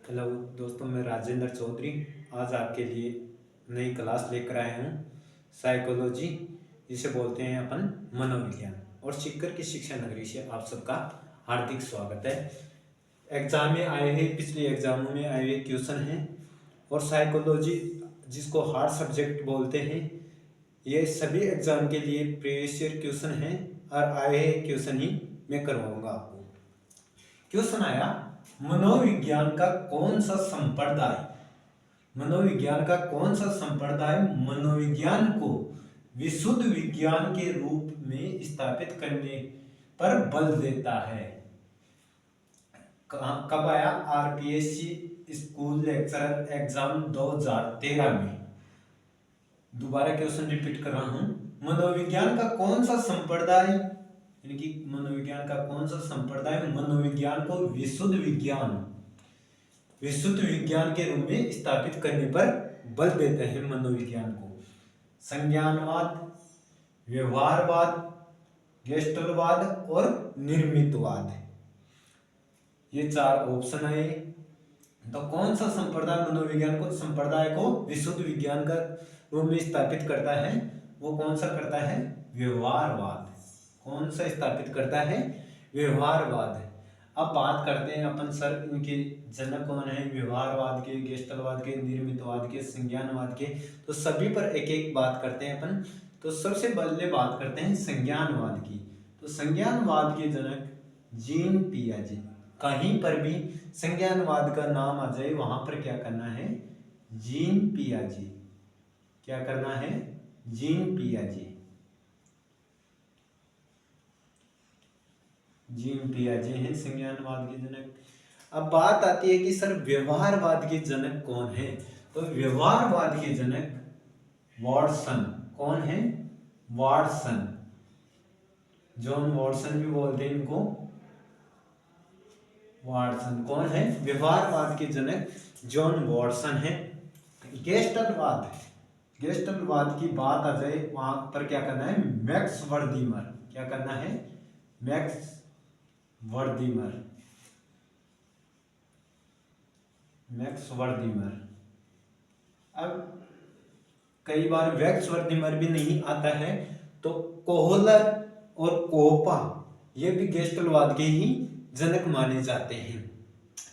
Hello दोस्तों, मैं राजेंद्र चौधरी आज आपके लिए नई क्लास लेकर आया हूँ। साइकोलॉजी, जिसे बोलते हैं अपन मनोविज्ञान, और सीकर की शिक्षा नगरी से आप सबका हार्दिक स्वागत है। एग्जाम में आए हुए, पिछले एग्जामों में आए हुए क्वेश्चन हैं, और साइकोलॉजी जिसको हार्ड सब्जेक्ट बोलते हैं, ये सभी एग्जाम के लिए प्रीवियस ईयर क्वेश्चन हैं और आए हुए क्वेश्चन ही मैं करवाऊंगा आपको। क्वेश्चन आया, मनोविज्ञान का कौन सा संप्रदाय मनोविज्ञान को विशुद्ध विज्ञान के रूप में स्थापित करने पर बल देता है। कब आया? आरपीएससी स्कूल लेक्चरर एग्जाम 2013 में। दोबारा क्वेश्चन रिपीट कर रहा हूं। मनोविज्ञान का कौन सा संप्रदाय, यानी कि मनोविज्ञान का कौन सा संप्रदाय मनोविज्ञान को विशुद्ध विज्ञान के रूप में स्थापित करने पर बल देते हैं मनोविज्ञान को? संज्ञानवाद, व्यवहारवाद, गेस्टलवाद और निर्मितवाद। ये चार ऑप्शन है। तो कौन सा संप्रदाय को विशुद्ध विज्ञान का रूप में स्थापित करता है? वो कौन सा करता है? व्यवहारवाद। कौन सा स्थापित करता है? व्यवहारवाद। अब बात करते हैं अपन सर, इनके जनक कौन है? व्यवहारवाद के, गेस्टलवाद के, निर्मितवाद के, संज्ञानवाद के। तो सभी पर एक एक बात करते हैं अपन। तो सबसे पहले बात करते हैं संज्ञानवाद की। तो संज्ञानवाद के जनक जीन पियाजे। कहीं पर भी संज्ञानवाद का नाम आ जाए, वहां पर क्या करना है? जीन पियाजे। क्या करना है? जीन पियाजे। जीन पियाजे हैं संज्ञानवाद के जनक। अब बात आती है कि सर व्यवहारवाद के जनक कौन है? तो व्यवहारवाद के जनक वॉटसन। कौन है? वॉटसन। जॉन वॉटसन भी बोलते हैं इनको। वॉटसन कौन है? व्यवहारवाद के जनक जॉन वॉटसन है। गेस्टलवाद की बात आ जाए, वहां पर क्या करना है? मैक्स वर्दीमर। क्या करना है? मैक्स वर्दीमर। अब कई बार वैक्स वर्दीमर भी नहीं आता है, तो कोहलर और कोपा, ये भी गेस्टलवाद के ही जनक माने जाते हैं।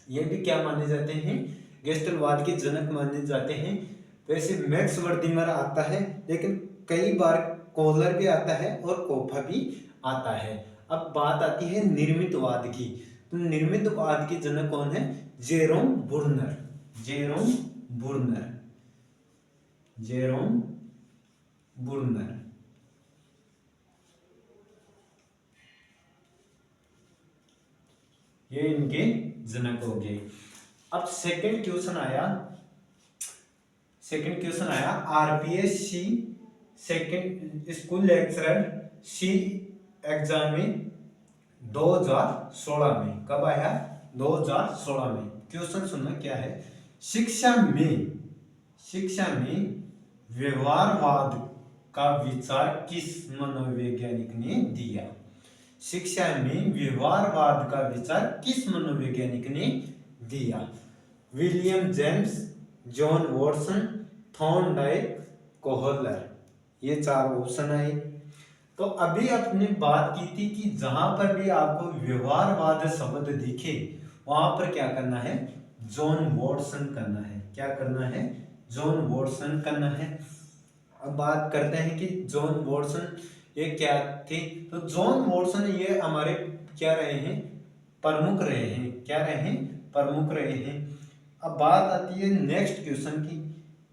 ये भी क्या माने जाते हैं? गेस्टलवाद के जनक माने जाते हैं। वैसे मैक्स वर्दीमर आता है, लेकिन कई बार कोहलर भी आता है और कोपा भी आता है। अब बात आती है निर्मितवाद की। तो निर्मितवाद के जनक कौन है? Jerome Bruner. ये इनके जनक हो गए। अब सेकंड क्वेश्चन आया आरपीएससी सेकंड स्कूल लेक्चरर सी एग्जाम में 2016 में। कब आया? 2016 में। क्वेश्चन सुनना क्या है? शिक्षा में व्यवहारवाद का विचार किस मनोवैज्ञानिक ने दिया? शिक्षा में व्यवहारवाद का विचार किस मनोवैज्ञानिक ने दिया? William James, John Watson, Thorndike, Kohler. ये चार ऑप्शन है। तो अभी अपने बात की थी कि जहां पर भी आपको व्यवहारवाद शब्द दिखे, वहां पर क्या करना है? जॉन वॉटसन करना है। क्या करना है? जॉन वॉटसन करना है। अब बात करते हैं कि जॉन वॉटसन ये क्या थे? तो जॉन वॉटसन ये हमारे क्या रहे हैं? प्रमुख रहे हैं। क्या रहे हैं? प्रमुख रहे हैं। अब बात आती है नेक्स्ट क्वेश्चन की।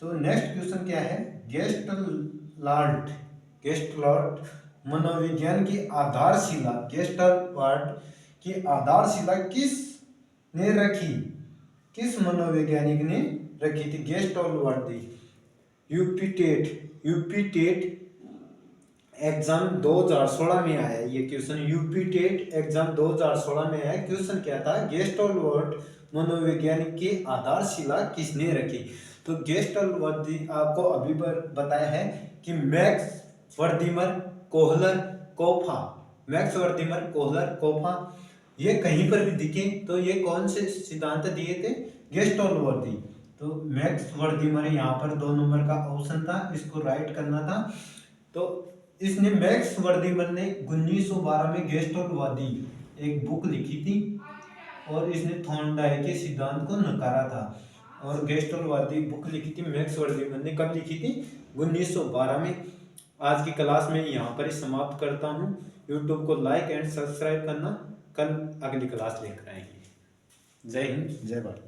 तो नेक्स्ट क्वेश्चन क्या है? गेस्टलॉट मनोविज्ञान की आधारशिला, गेस्टलॉट की आधारशिला किसने रखी? किस मनोवैज्ञानिक ने रखी थी गेस्टलॉट? यूपी टेट एग्जाम 2016 में आया ये क्वेश्चन। यूपी टेट एग्जाम 2016 में आया। क्वेश्चन क्या था? गेस्टलॉट मनोवैज्ञानिक की आधारशिला किसने रखी? तो गेस्टलॉट आपको अभी बताया है कि मैक्स वर्दीमर, कोहलर, कोपा, ये कहीं पर भी दिखे तो ये कौन से सिद्धांत दिए थे? गेस्टोलवर्दी। तो मैक्स वर्दीमर यहाँ पर 2 नंबर का ऑप्शन था, इसको राइट करना था। तो इसने मैक्स वर्दीमर ने 1912 में गेस्टोलवादी एक बुक लिखी थी और इसने थॉर्नडाइक के सिद्धांत को नकारा था। और गेस्टोलवादी बुक लिखी थी मैक्स वर्दीमर ने, कब लिखी थी? 1912 में। आज की क्लास में यहाँ पर ही समाप्त करता हूँ। यूट्यूब को लाइक एंड सब्सक्राइब करना, कल अगली क्लास लेकर आएंगे। जय हिंद, जय भारत।